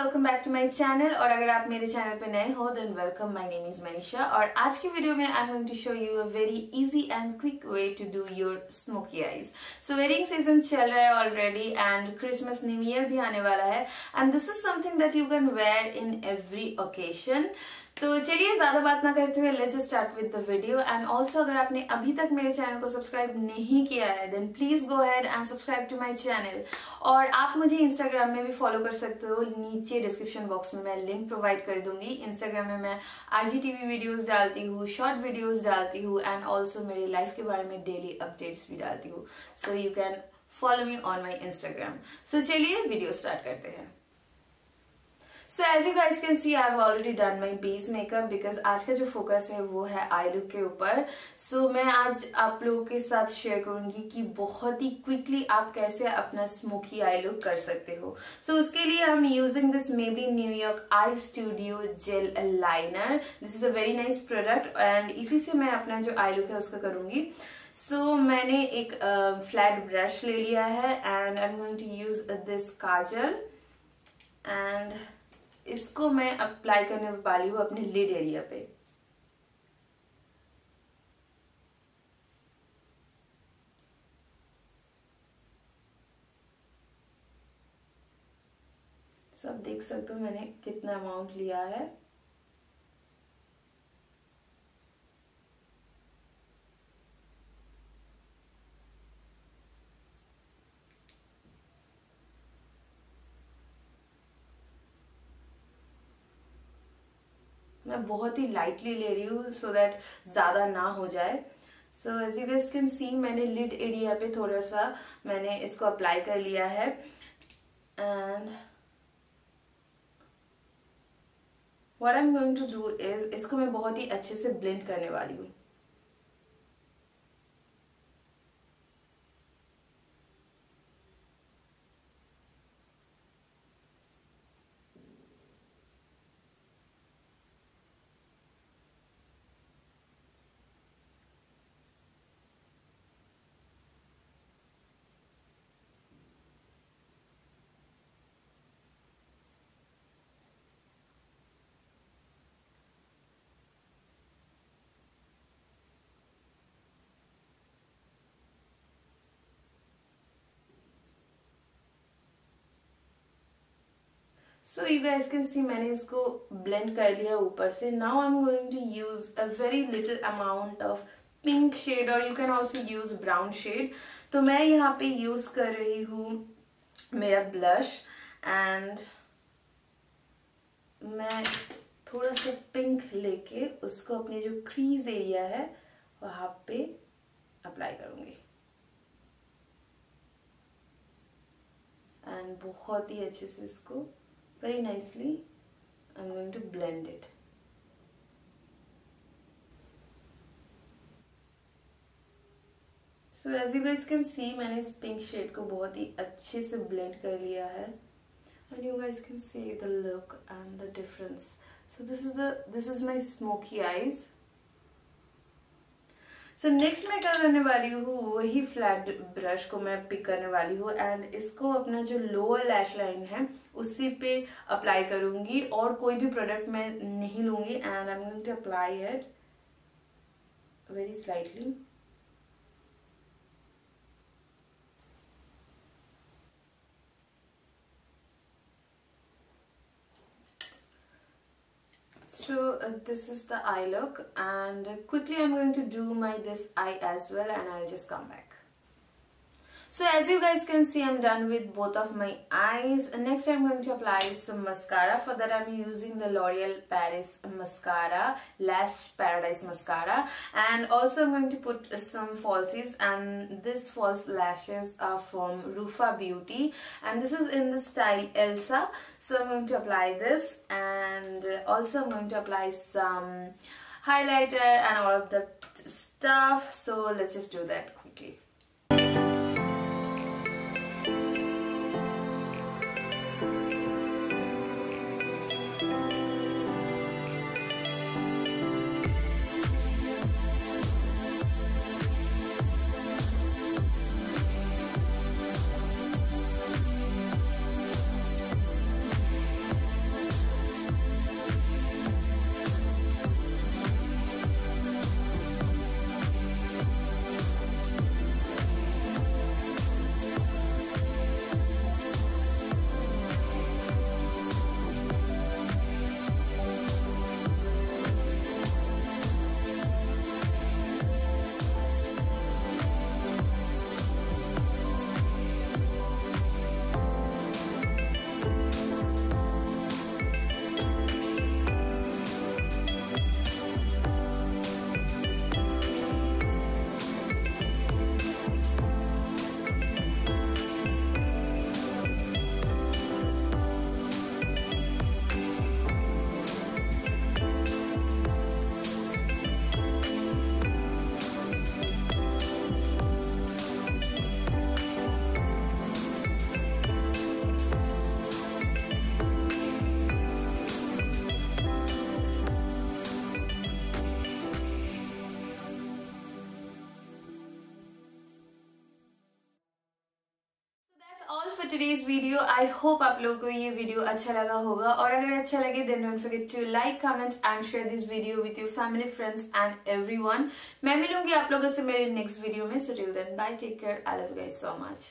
Welcome back to my channel. और अगर आप मेरे चैनल पे नए हो then welcome, my name is Manisha. और आज की वीडियो में I am going to show you a very easy and quick way to do your smoky eyes. So wedding season चल रहा है already and Christmas new year भी आने वाला है and this is something that you can wear in every occasion. तो चलिए ज्यादा बात ना करते हुए let's start with the video. And also अगर आपने अभी तक मेरे चैनल को सब्सक्राइब नहीं किया है then please go ahead and subscribe to my channel. और आप मुझे इंस्टाग्राम में भी फॉलो कर सकते हो, नीचे डिस्क्रिप्शन बॉक्स में मैं लिंक प्रोवाइड कर दूंगी। इंस्टाग्राम में मैं IGTV वीडियोस डालती हूँ, शॉर्ट वीडियोस डालती हूँ एंड ऑल्सो मेरी लाइफ के बारे में डेली अपडेट्स भी डालती हूँ। So you can follow me on my Instagram. So चलिए वीडियो स्टार्ट करते हैं। So as you guys can see, I've already done my base makeup because आज का जो फोकस है वो है आई लुक के ऊपर। So मैं आज आप लोगों के साथ शेयर करूंगी कि बहुत ही क्विकली आप कैसे अपना स्मोकी आई लुक कर सकते हो। So उसके लिए I'm using this Maybelline New York Eye Studio Gel Liner. This is a very nice product and इसी से मैं अपना जो आई लुक है उसका करूंगी। So मैंने एक फ्लैट ब्रश ले लिया है and I am going to use this kajal and इसको मैं अप्लाई करने वाली हूँ अपने लिड एरिया पे। सो आप देख सकते हो मैंने कितना अमाउंट लिया है। मैं बहुत ही लाइटली ले रही हूँ सो दैट ज्यादा ना हो जाए। So as you guys can see मैंने लिड एरिया पे थोड़ा सा मैंने इसको अप्लाई कर लिया है and what I am going to do is इसको मैं बहुत ही अच्छे से ब्लेंड करने वाली हूँ। So you guys can see मैंने इसको blend कर लिया ऊपर से। Now I'm going to use a very little amount of pink shade or you can also use brown shade। तो मैं यहाँ पे use कर रही हूँ मेरा blush and मैं थोड़ा सा pink लेके उसको अपने जो crease area है वहाँ पे अप्लाई करूँगी एंड बहुत ही अच्छे से इसको very nicely I'm going to blend it। So as you guys can see मैंने इस पिंक शेड को बहुत ही अच्छे से ब्लेंड कर लिया है and you guys can see the look and the difference। So this is my smoky eyes। So next मैं क्या करने वाली हूँ वही फ्लैट ब्रश को मैं पिक करने वाली हूँ एंड इसको अपना जो लोअर लैश लाइन है उसी पे अप्लाई करूंगी और कोई भी प्रोडक्ट मैं नहीं लूंगी and I am going to apply it very slightly. So this is the eye look and quickly I'm going to do this eye as well and I'll just come back। So as you guys can see I'm done with both of my eyes and next I'm going to apply some mascara। For that I'm using the L'Oreal Paris mascara, Lash Paradise mascara and also I'm going to put some falsies and this false lashes are from Rufa Beauty and this is in the style Elsa। So I'm going to apply this and also I'm going to apply some highlighter and all of the stuff। So let's just do that quickly। today's video. I hope आप लोगों को ये video अच्छा लगा होगा, और अगर अच्छा लगे then don't forget to like, comment and share this video with your family, friends and everyone. मैं मिलूंगी आप लोगों से मेरे next video में. So till then, bye, take care, I love you guys so much.